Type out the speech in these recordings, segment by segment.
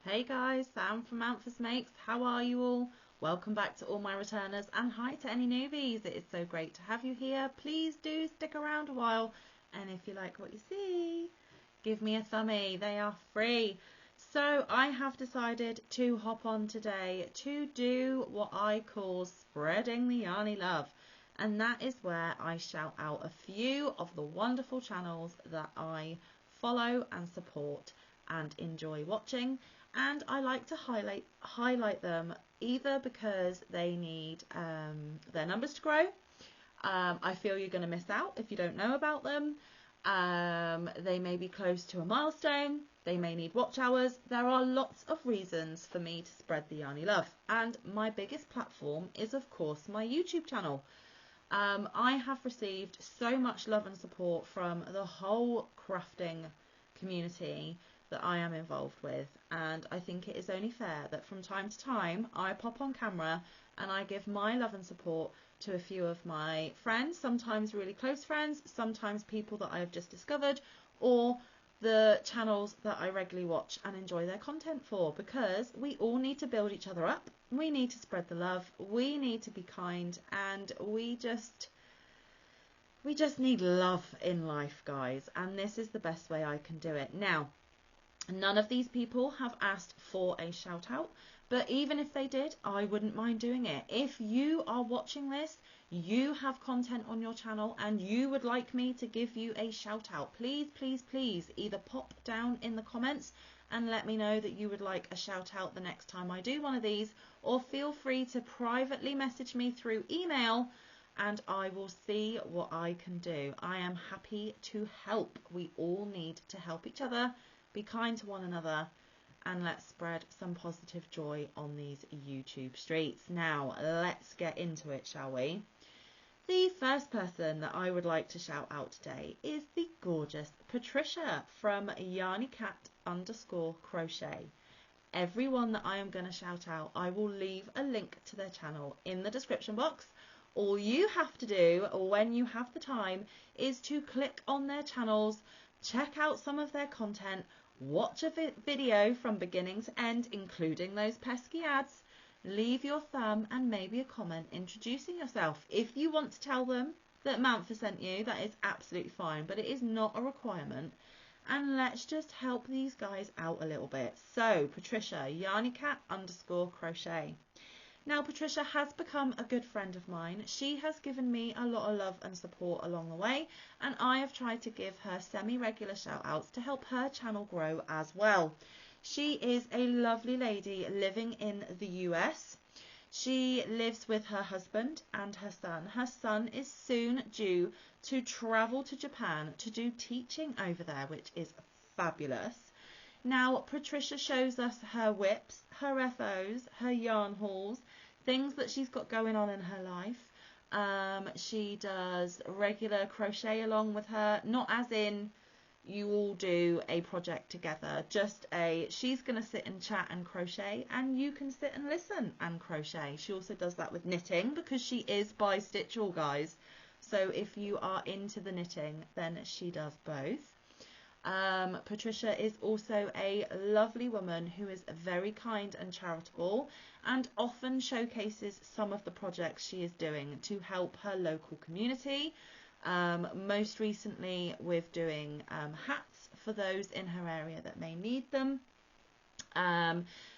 Hey guys, Sam from Manfa Makes. How are you all? Welcome back to all my returners, and hi to any newbies. It is so great to have you here. Please do stick around a while, and if you like what you see, give me a thumbie. They are free. So I have decided to hop on today to do what I call spreading the Yarny love, and that is where I shout out a few of the wonderful channels that I follow and support and enjoy watching. And I like to highlight them either because they need their numbers to grow. I feel you're going to miss out if you don't know about them. They may be close to a milestone. They may need watch hours. There are lots of reasons for me to spread the Yarny love. And my biggest platform is, of course, my YouTube channel. I have received so much love and support from the whole crafting community that I am involved with, and I think it is only fair that from time to time I pop on camera and I give my love and support to a few of my friends, sometimes really close friends, sometimes people that I have just discovered, or the channels that I regularly watch and enjoy their content for, because we all need to build each other up, we need to spread the love, we need to be kind, and we just need love in life, guys, and this is the best way I can do it. Now, none of these people have asked for a shout out, but even if they did, I wouldn't mind doing it. If you are watching this, you have content on your channel and you would like me to give you a shout out, please, please, please either pop down in the comments and let me know that you would like a shout out the next time I do one of these, or feel free to privately message me through email and I will see what I can do. I am happy to help. We all need to help each other, be kind to one another, and let's spread some positive joy on these YouTube streets. Now, let's get into it, shall we? The first person that I would like to shout out today is the gorgeous Patricia from Yarny_crochet. Everyone that I am going to shout out, I will leave a link to their channel in the description box. All you have to do when you have the time is to click on their channels, check out some of their content, watch a video from beginning to end, including those pesky ads, leave your thumb and maybe a comment introducing yourself. If you want to tell them that Manfa sent you, that is absolutely fine, but it is not a requirement. And let's just help these guys out a little bit. So, Patricia, Yarny_crochet. Now, Patricia has become a good friend of mine. She has given me a lot of love and support along the way, and I have tried to give her semi-regular shout-outs to help her channel grow as well. She is a lovely lady living in the US. She lives with her husband and her son. Her son is soon due to travel to Japan to do teaching over there, which is fabulous. Now, Patricia shows us her whips, her FOs, her yarn hauls, things that she's got going on in her life. She does regular crochet along with her, not as in you all do a project together, just she's going to sit and chat and crochet and you can sit and listen and crochet. She also does that with knitting because she is by Stitch All, guys. So if you are into the knitting, then she does both. Patricia is also a lovely woman who is very kind and charitable and often showcases some of the projects she is doing to help her local community. Most recently with doing hats for those in her area that may need them.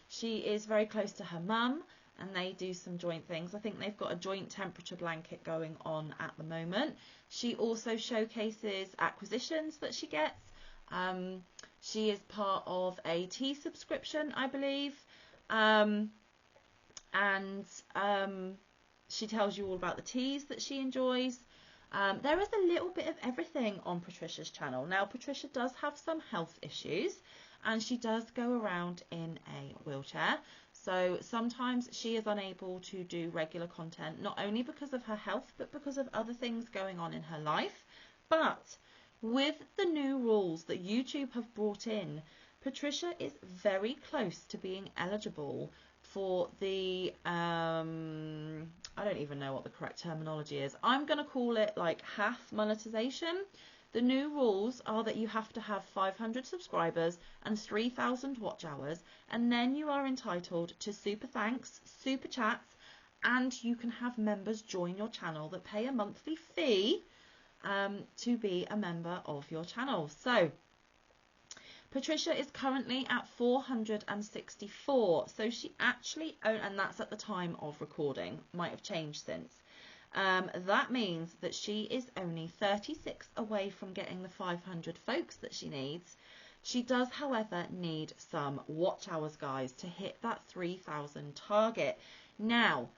She is very close to her mum and they do some joint things. I think they've got a joint temperature blanket going on at the moment. She also showcases acquisitions that she gets. She is part of a tea subscription, I believe, and she tells you all about the teas that she enjoys. There is a little bit of everything on Patricia's channel. Now, Patricia does have some health issues and she does go around in a wheelchair. So sometimes she is unable to do regular content, not only because of her health, but because of other things going on in her life. But with the new rules that YouTube have brought in, Patricia is very close to being eligible for the, I don't even know what the correct terminology is. I'm going to call it like half monetization. The new rules are that you have to have 500 subscribers and 3,000 watch hours, and then you are entitled to super thanks, super chats, and you can have members join your channel that pay a monthly fee to be a member of your channel. So Patricia is currently at 464, so she actually, and that's at the time of recording, might have changed since. That means that she is only 36 away from getting the 500 folks that she needs. She does, however, need some watch hours, guys, to hit that 3,000 target. Now,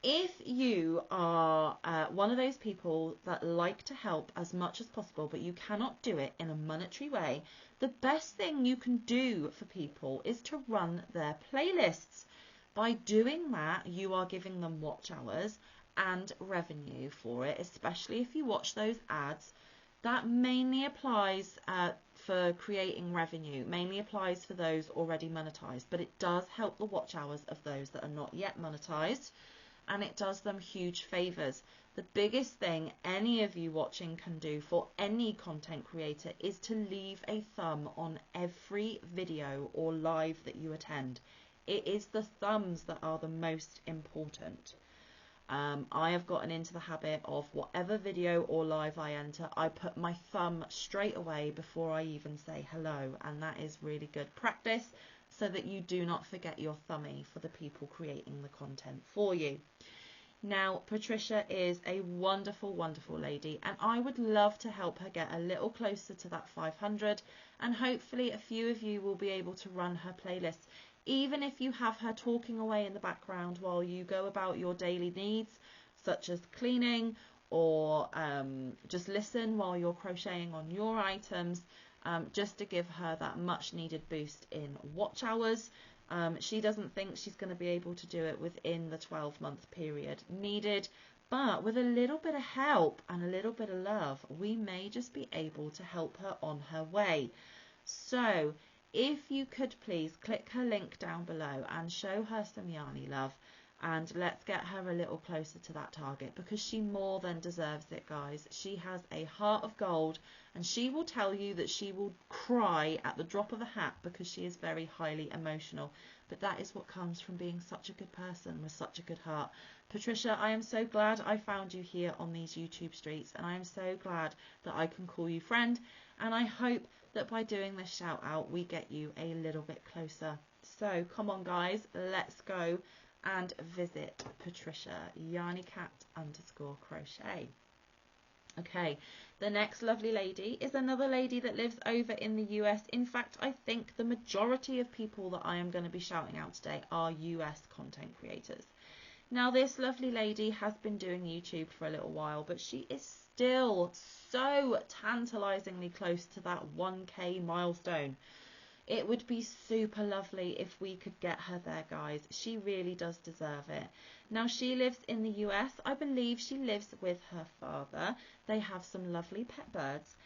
if you are one of those people that like to help as much as possible, but you cannot do it in a monetary way, the best thing you can do for people is to run their playlists. By doing that, you are giving them watch hours and revenue for it, especially if you watch those ads. That mainly applies for creating revenue, mainly applies for those already monetized, but it does help the watch hours of those that are not yet monetized, and it does them huge favors. The biggest thing any of you watching can do for any content creator is to leave a thumb on every video or live that you attend. It is the thumbs that are the most important. I have gotten into the habit of whatever video or live I enter, I put my thumb straight away before I even say hello, and that is really good practice so that you do not forget your thummy for the people creating the content for you. Now, Patricia is a wonderful, wonderful lady, and I would love to help her get a little closer to that 500, and hopefully a few of you will be able to run her playlist. Even if you have her talking away in the background while you go about your daily needs, such as cleaning, or just listen while you're crocheting on your items, just to give her that much needed boost in watch hours. She doesn't think she's going to be able to do it within the 12-month period needed, but with a little bit of help and a little bit of love, we may just be able to help her on her way. So if you could please click her link down below and show her some Yarny love, and let's get her a little closer to that target, because she more than deserves it, guys. She has a heart of gold, and she will tell you that she will cry at the drop of a hat because she is very highly emotional. But that is what comes from being such a good person with such a good heart. Patricia, I am so glad I found you here on these YouTube streets, and I am so glad that I can call you friend, and I hope that by doing this shout out we get you a little bit closer. So come on, guys, let's go and visit Patricia, yarnycat_crochet. Okay, the next lovely lady is another lady that lives over in the US. In fact, I think the majority of people that I am going to be shouting out today are US content creators. Now, this lovely lady has been doing YouTube for a little while, but she is still so tantalizingly close to that 1K milestone. It would be super lovely if we could get her there, guys. She really does deserve it. Now, she lives in the US. I believe she lives with her father. They have some lovely pet birds.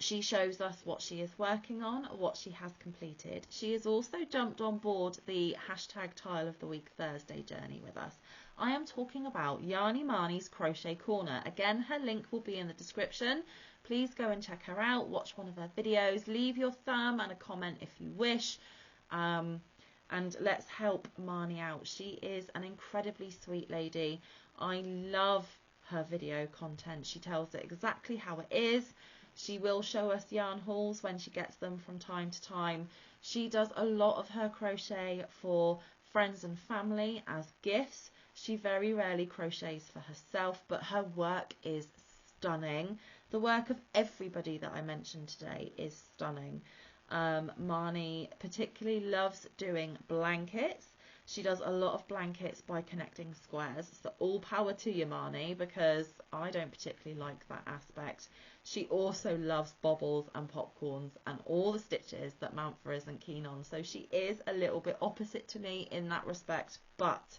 She shows us what she is working on, what she has completed. She has also jumped on board the hashtag Tile of the Week Thursday journey with us. I am talking about Yarny Marnie's Crochet Corner. Again, her link will be in the description. Please go and check her out, watch one of her videos, leave your thumb and a comment if you wish, and let's help Marnie out. She is an incredibly sweet lady. I love her video content. She tells it exactly how it is. She will show us yarn hauls when she gets them from time to time. She does a lot of her crochet for friends and family as gifts. She very rarely crochets for herself, but her work is stunning. The work of everybody that I mentioned today is stunning. Marnie particularly loves doing blankets. She does a lot of blankets by connecting squares. So all power to you, Marnie, because I don't particularly like that aspect. She also loves bobbles and popcorns and all the stitches that Manfa isn't keen on. So she is a little bit opposite to me in that respect, but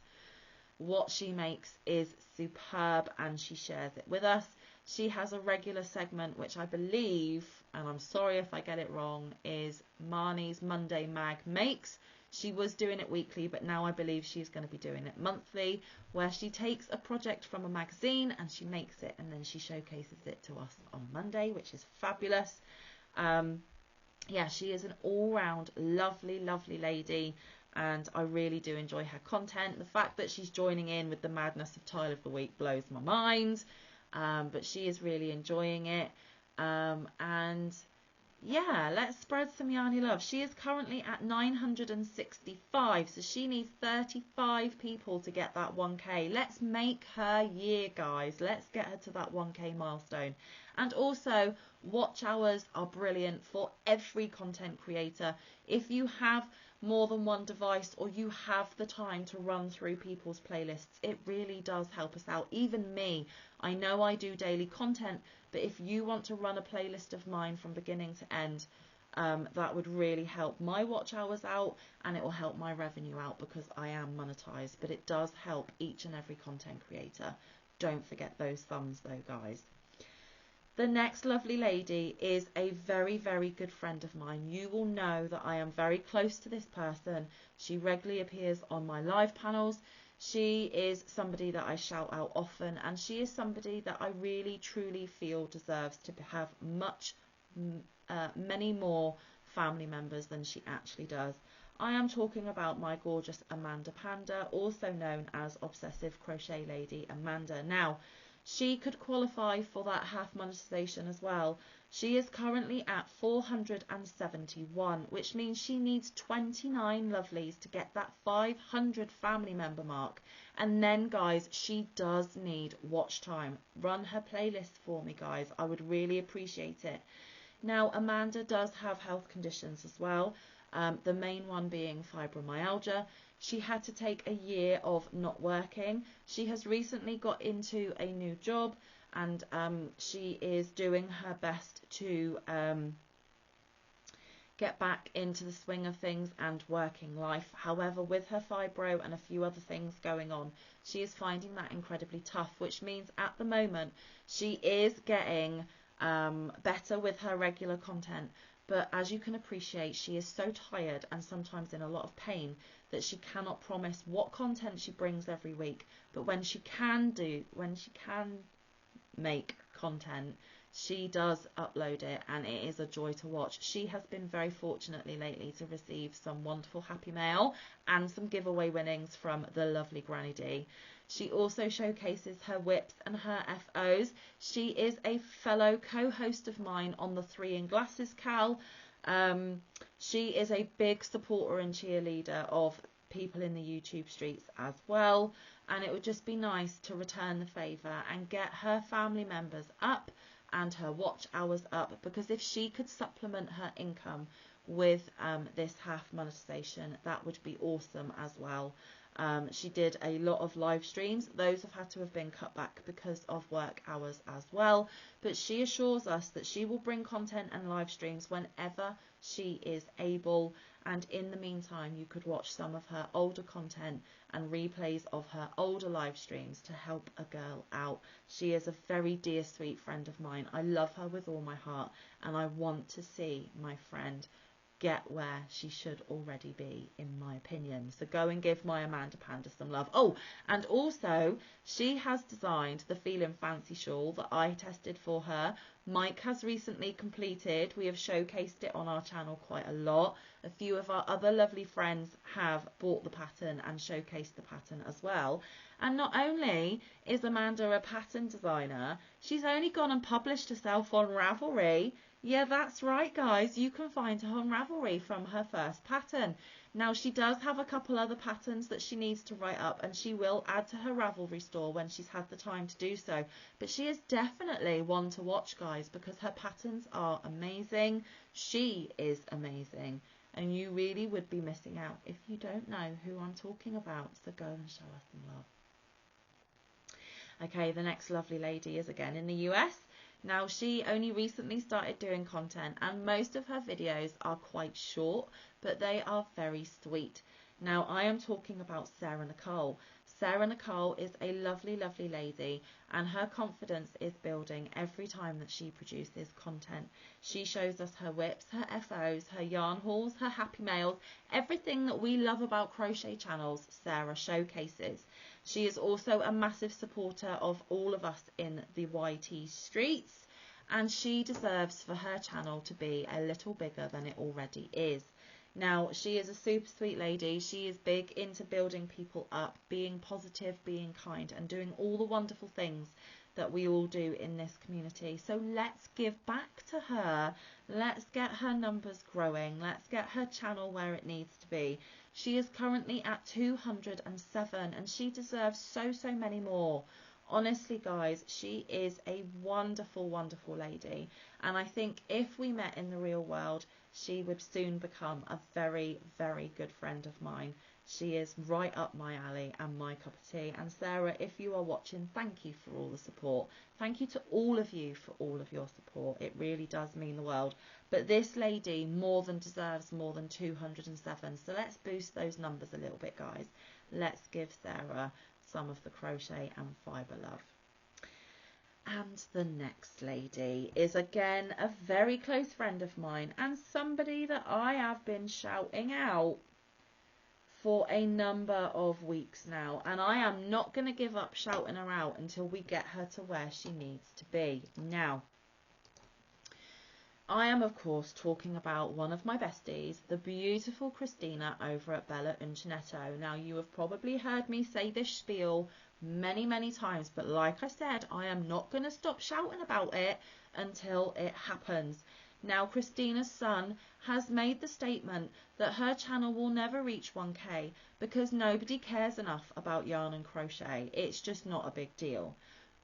what she makes is superb and she shares it with us. She has a regular segment which I believe, and I'm sorry if I get it wrong, is Marnie's Monday Mag Makes. She was doing it weekly, but now I believe she's going to be doing it monthly, where she takes a project from a magazine and she makes it, and then she showcases it to us on Monday, which is fabulous. Yeah, she is an all-round lovely, lovely lady, and I really do enjoy her content. The fact that she's joining in with the madness of Tile of the Week blows my mind, but she is really enjoying it. And yeah, let's spread some Yarny love. She is currently at 965, so she needs 35 people to get that 1k. Let's make her year, guys. Let's get her to that 1k milestone. And also, watch hours are brilliant for every content creator. If you have more than one device, or you have the time to run through people's playlists, it really does help us out. Even me, I know I do daily content, but if you want to run a playlist of mine from beginning to end, that would really help my watch hours out, and it will help my revenue out because I am monetized. But it does help each and every content creator. Don't forget those thumbs though, guys. The next lovely lady is a very, very good friend of mine. You will know that I am very close to this person. She regularly appears on my live panels. She is somebody that I shout out often, and she is somebody that I really, truly feel deserves to have many more family members than she actually does. I am talking about my gorgeous Amanda Panda, also known as Obsessive Crochet Lady Amanda. Now, she could qualify for that half monetization as well. She is currently at 471, which means she needs 29 lovelies to get that 500 family member mark. And then, guys, she does need watch time. Run her playlist for me, guys. I would really appreciate it. Now, Amanda does have health conditions as well. The main one being fibromyalgia. She had to take a year of not working. She has recently got into a new job, and she is doing her best to get back into the swing of things and working life. However, with her fibro and a few other things going on, she is finding that incredibly tough, which means at the moment she is getting better with her regular content. But as you can appreciate, she is so tired and sometimes in a lot of pain that she cannot promise what content she brings every week. But when she can make content, she does upload it, and it is a joy to watch. She has been very fortunately lately to receive some wonderful happy mail and some giveaway winnings from the lovely Granny D. She also showcases her whips and her FOs. She is a fellow co-host of mine on the 3 in Glasses Cal. She is a big supporter and cheerleader of people in the YouTube streets as well, and it would just be nice to return the favour and get her family members up and her watch hours up, because if she could supplement her income with this half monetization, that would be awesome as well. She did a lot of live streams. Those have had to have been cut back because of work hours as well, but she assures us that she will bring content and live streams whenever she is able. And in the meantime, you could watch some of her older content and replays of her older live streams to help a girl out. She is a very dear, sweet friend of mine. I love her with all my heart, and I want to see my friend get where she should already be, in my opinion. So go and give my Amanda Panda some love. Oh, and also she has designed the Feelin' Fancy shawl that I tested for her. Mike has recently completed. We have showcased it on our channel quite a lot. A few of our other lovely friends have bought the pattern and showcased the pattern as well. And not only is Amanda a pattern designer, she's only gone and published herself on Ravelry. Yeah, that's right, guys. You can find her on Ravelry from her first pattern. Now, she does have a couple other patterns that she needs to write up, and she will add to her Ravelry store when she's had the time to do so. But she is definitely one to watch, guys, because her patterns are amazing. She is amazing, and you really would be missing out if you don't know who I'm talking about. So go and show us some love. Okay, the next lovely lady is again in the US. Now, she only recently started doing content, and most of her videos are quite short, but they are very sweet. Now, I am talking about Nicole. Sarah Nicole is a lovely, lovely lady, and her confidence is building every time that she produces content. She shows us her whips, her FOs, her yarn hauls, her happy mails, everything that we love about crochet channels, Sarah showcases. She is also a massive supporter of all of us in the YT streets, and she deserves for her channel to be a little bigger than it already is. Now, she is a super sweet lady. She is big into building people up, being positive, being kind, and doing all the wonderful things that we all do in this community. So let's give back to her. Let's get her numbers growing. Let's get her channel where it needs to be. She is currently at 207, and she deserves so many more. Honestly, guys, she is a wonderful, wonderful lady. And I think if we met in the real world, she would soon become a very, very good friend of mine. She is right up my alley and my cup of tea. And Sarah, if you are watching, thank you for all the support. Thank you to all of you for all of your support. It really does mean the world. But this lady more than deserves more than 207. So let's boost those numbers a little bit, guys. Let's give Sarah some of the crochet and fibre love. And the next lady is again a very close friend of mine and somebody that I have been shouting out for a number of weeks now, and I am not going to give up shouting her out until we get her to where she needs to be. Now, I am of course talking about one of my besties, the beautiful Christina over at Bella and Chinetto. Now, you have probably heard me say this spiel many times, but like I said, I am not going to stop shouting about it until it happens. Now, Christina's son has made the statement that her channel will never reach 1K because nobody cares enough about yarn and crochet. It's just not a big deal.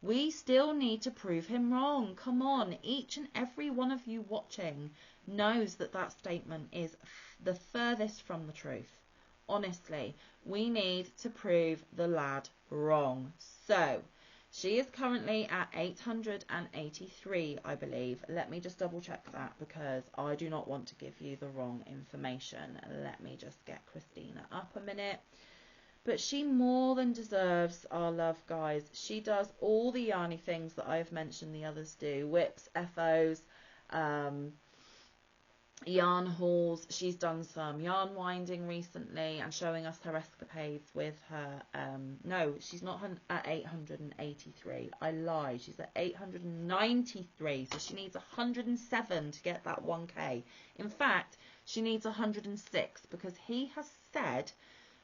We still need to prove him wrong. Come on, each and every one of you watching knows that that statement is the furthest from the truth. Honestly, we need to prove the lad wrong. So, she is currently at 883, I believe. Let me just double check that because I do not want to give you the wrong information. Let me just get Christina up a minute. But she more than deserves our love, guys. She does all the yarny things that I've mentioned the others do. Whips, FOs, yarn hauls. She's done some yarn winding recently and showing us her escapades with her. No, she's not at 883. I lied. She's at 893. So she needs 107 to get that 1K. In fact, she needs 106 because he has said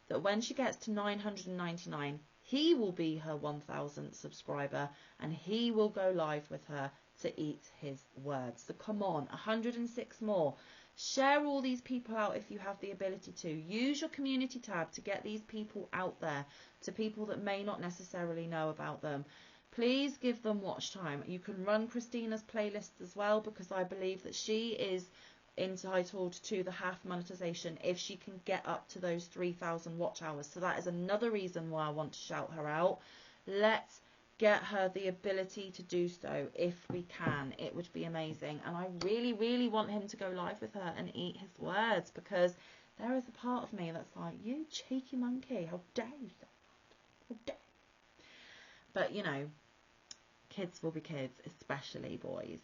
that when she gets to 999, he will be her 1000th subscriber and he will go live with her to eat his words. So come on, 106 more. Share all these people out if you have the ability to. Use your community tab to get these people out there to people that may not necessarily know about them. Please give them watch time. You can run Christina's playlist as well because I believe that she is entitled to the half monetization if she can get up to those 3,000 watch hours. So that is another reason why I want to shout her out. Let's get her the ability to do so if we can. It would be amazing, and I really want him to go live with her and eat his words because there is a part of me that's like, you cheeky monkey, how dare you, how dare you? But you know, kids will be kids, especially boys.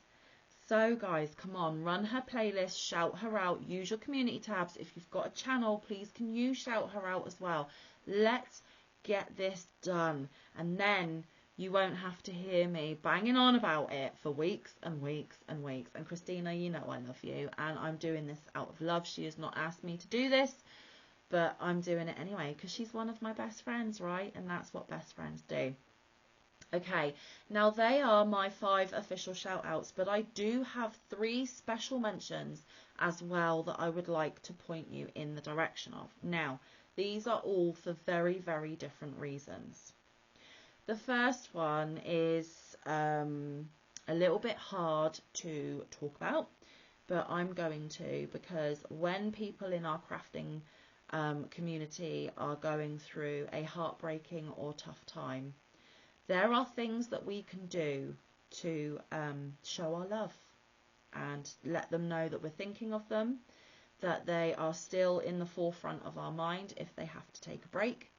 So guys, come on, run her playlist, shout her out, use your community tabs. If you've got a channel, please can you shout her out as well. Let's get this done, and then you won't have to hear me banging on about it for weeks and weeks and weeks. And Christina, you know I love you, and I'm doing this out of love. She has not asked me to do this, but I'm doing it anyway because she's one of my best friends, right? And that's what best friends do. Okay, now they are my 5 official shout outs, but I do have 3 special mentions as well that I would like to point you in the direction of. Now, these are all for very different reasons. The first one is a little bit hard to talk about, but I'm going to, because when people in our crafting community are going through a heartbreaking or tough time, there are things that we can do to show our love and let them know that we're thinking of them, that they are still in the forefront of our mind if they have to take a break.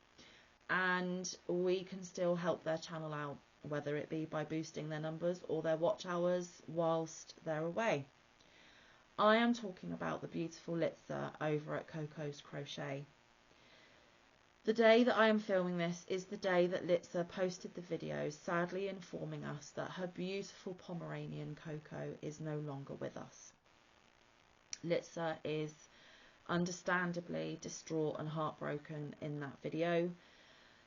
and we can still help their channel out, whether it be by boosting their numbers or their watch hours whilst they're away. I am talking about the beautiful Litzer over at Coco's Crochet. The day that I am filming this is the day that Litzer posted the video, sadly informing us that her beautiful Pomeranian Coco is no longer with us. Litzer is understandably distraught and heartbroken in that video.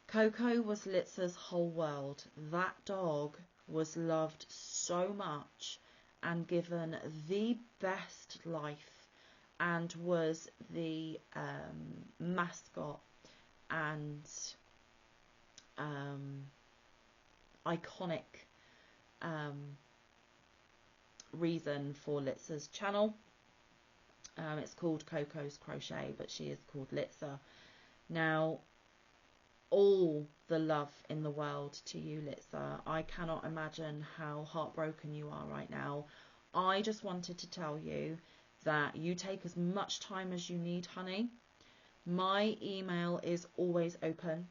Coco was Litzer's whole world. That dog was loved so much and given the best life, and was the mascot and iconic reason for Litzer's channel. It's called Coco's Crochet, but she is called Litzer. Now, all the love in the world to you, Litzer. I cannot imagine how heartbroken you are right now. I just wanted to tell you that you take as much time as you need, honey. My email is always open,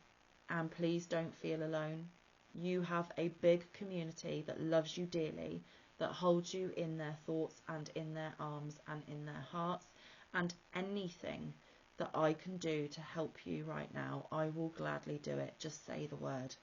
and please don't feel alone. You have a big community that loves you dearly, that holds you in their thoughts and in their arms and in their hearts, and anything that I can do to help you right now, I will gladly do it. Just say the word.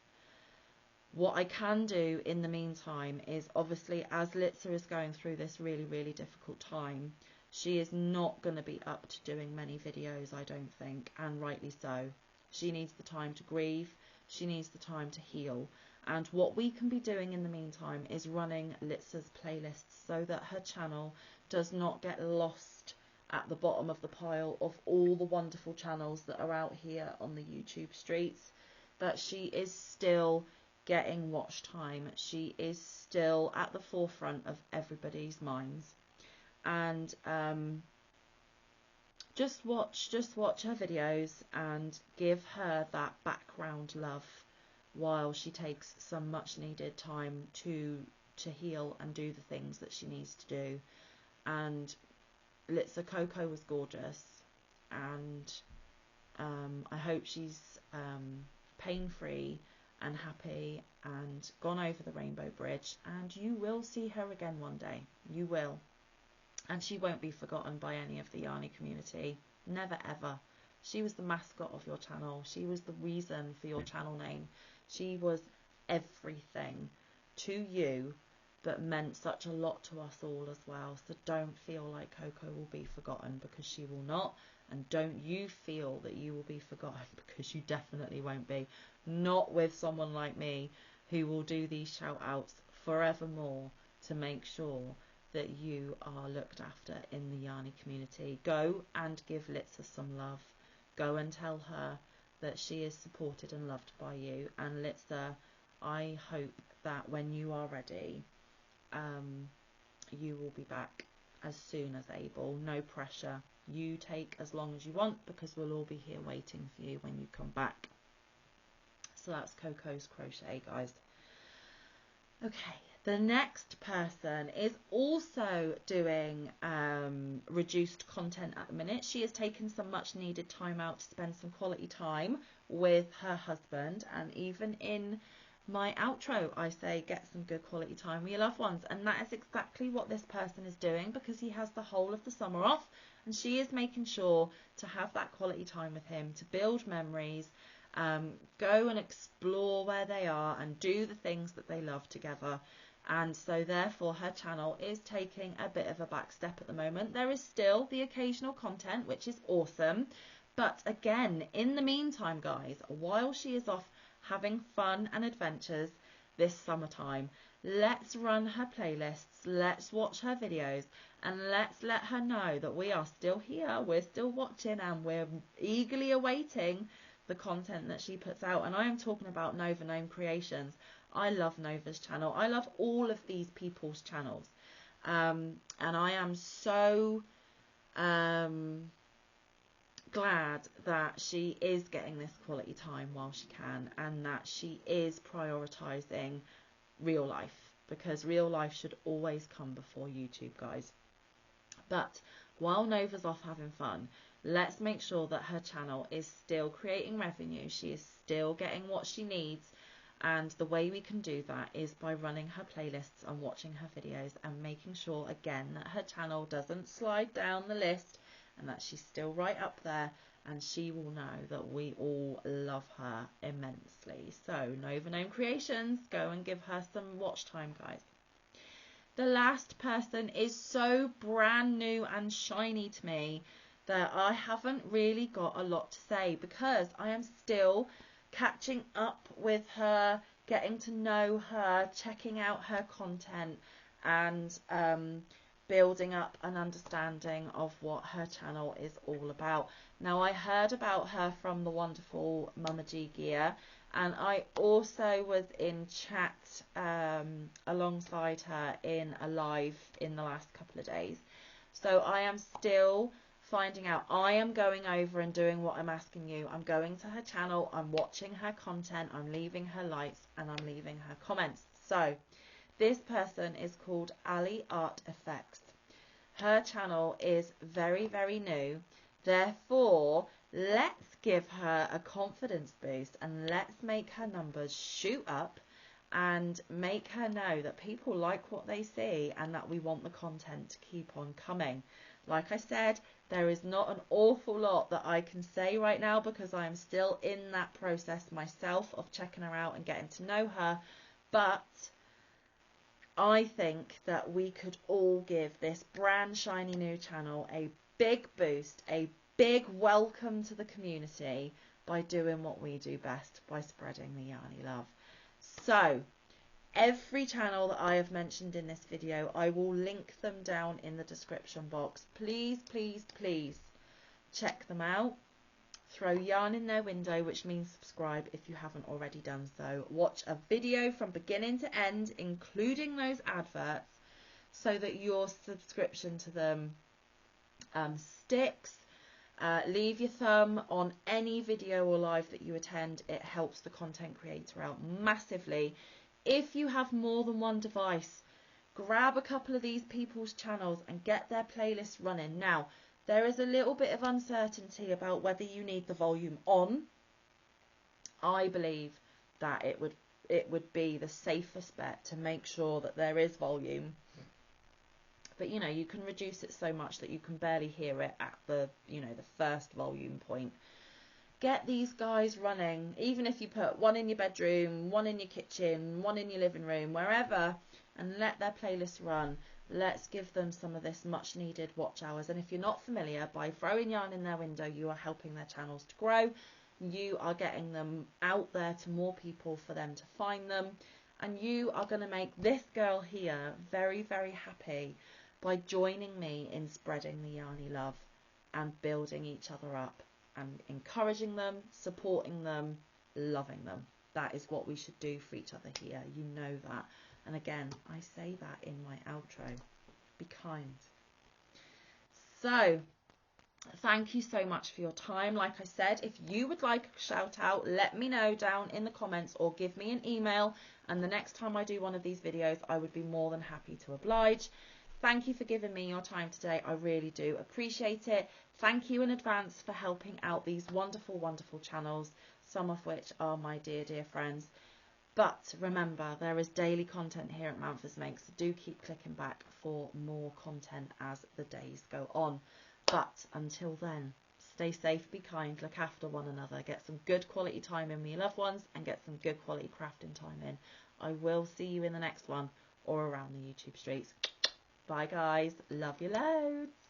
What I can do in the meantime is, obviously, as Litzer is going through this really, really difficult time, she is not going to be up to doing many videos, I don't think, and rightly so. She needs the time to grieve. She needs the time to heal. And what we can be doing in the meantime is running Litzer's playlists so that her channel does not get lost at the bottom of the pile of all the wonderful channels that are out here on the YouTube streets, that she is still getting watch time. She is still at the forefront of everybody's minds. And just watch her videos and give her that background love while she takes some much needed time to heal and do the things that she needs to do. And Litzer, Coco was gorgeous, and I hope she's pain-free and happy and gone over the rainbow bridge, and you will see her again one day. You will. And she won't be forgotten by any of the Yarny community. Never ever. She was the mascot of your channel. She was the reason for your channel name. She was everything to you, but meant such a lot to us all as well. So don't feel like Coco will be forgotten, because she will not. And don't you feel that you will be forgotten, because you definitely won't be. Not with someone like me, who will do these shout outs forevermore to make sure that you are looked after in the Yarny community. Go and give Litzer some love. Go and tell her that she is supported and loved by you. And Litzer, I hope that when you are ready, you will be back as soon as able. No pressure. You take as long as you want, because we'll all be here waiting for you when you come back. So that's Coco's Crochet, guys. Okay, the next person is also doing reduced content at the minute. She has taken some much needed time out to spend some quality time with her husband, and even in my outro I say get some good quality time with your loved ones, and that is exactly what this person is doing, because he has the whole of the summer off, and she is making sure to have that quality time with him, to build memories, go and explore where they are and do the things that they love together. And so therefore her channel is taking a bit of a back step at the moment. There is still the occasional content, which is awesome, but again, in the meantime, guys, while she is off having fun and adventures this summertime, let's run her playlists, let's watch her videos, and let's let her know that we are still here, we're still watching, and we're eagerly awaiting the content that she puts out. And I am talking about Novaname Creations. I love Nova's channel. I love all of these people's channels. And I am so glad that she is getting this quality time while she can, and that she is prioritizing real life, because real life should always come before YouTube, guys. But while Nova's off having fun, Let's make sure that her channel is still creating revenue. She is still getting what she needs. And the way we can do that is by running her playlists and watching her videos and making sure, again, that her channel doesn't slide down the list and that she's still right up there, and she will know that we all love her immensely. So, Novaname Creations, go and give her some watch time, guys. The last person is so brand new and shiny to me that I haven't really got a lot to say, because I am still catching up with her, getting to know her, checking out her content, and building up an understanding of what her channel is all about. Now, I heard about her from the wonderful Mama G Gear, and I also was in chat alongside her in a live in the last couple of days. So I am still finding out. I am going over and doing what I'm asking you. I'm going to her channel, I'm watching her content, I'm leaving her likes, and I'm leaving her comments. So this person is called Ali Art Effects. Her channel is very, very new. Therefore, let's give her a confidence boost and let's make her numbers shoot up and make her know that people like what they see and that we want the content to keep on coming. Like I said, there is not an awful lot that I can say right now because I am still in that process myself of checking her out and getting to know her. But I think that we could all give this brand shiny new channel a big boost, a big welcome to the community by doing what we do best, by spreading the Yarny love. So every channel that I have mentioned in this video, I will link them down in the description box. Please, please, please check them out. Throw yarn in their window, which means subscribe if you haven't already done so. Watch a video from beginning to end, including those adverts, so that your subscription to them sticks. Leave your thumb on any video or live that you attend. It helps the content creator out massively. If you have more than one device, grab a couple of these people's channels and get their playlists running. Now, there is a little bit of uncertainty about whether you need the volume on. I believe that it would be the safest bet to make sure that there is volume. But, you know, you can reduce it so much that you can barely hear it at the, you know, the first volume point. Get these guys running, even if you put one in your bedroom, one in your kitchen, one in your living room, wherever, and let their playlists run. Let's give them some of this much needed watch hours. And if you're not familiar, by throwing yarn in their window, you are helping their channels to grow. You are getting them out there to more people for them to find them. And you are going to make this girl here very, very happy by joining me in spreading the Yarny love and building each other up and encouraging them, supporting them, loving them. That is what we should do for each other here. You know that. And again, I say that in my outro. Be kind. So, thank you so much for your time. Like I said, if you would like a shout out, let me know down in the comments or give me an email. And the next time I do one of these videos, I would be more than happy to oblige. Thank you for giving me your time today. I really do appreciate it. Thank you in advance for helping out these wonderful, wonderful channels, some of which are my dear, dear friends. But remember, there is daily content here at Manfa's Makes, so do keep clicking back for more content as the days go on. But until then, stay safe, be kind, look after one another, get some good quality time in with your loved ones, and get some good quality crafting time in. I will see you in the next one or around the YouTube streets. Bye guys, love you loads.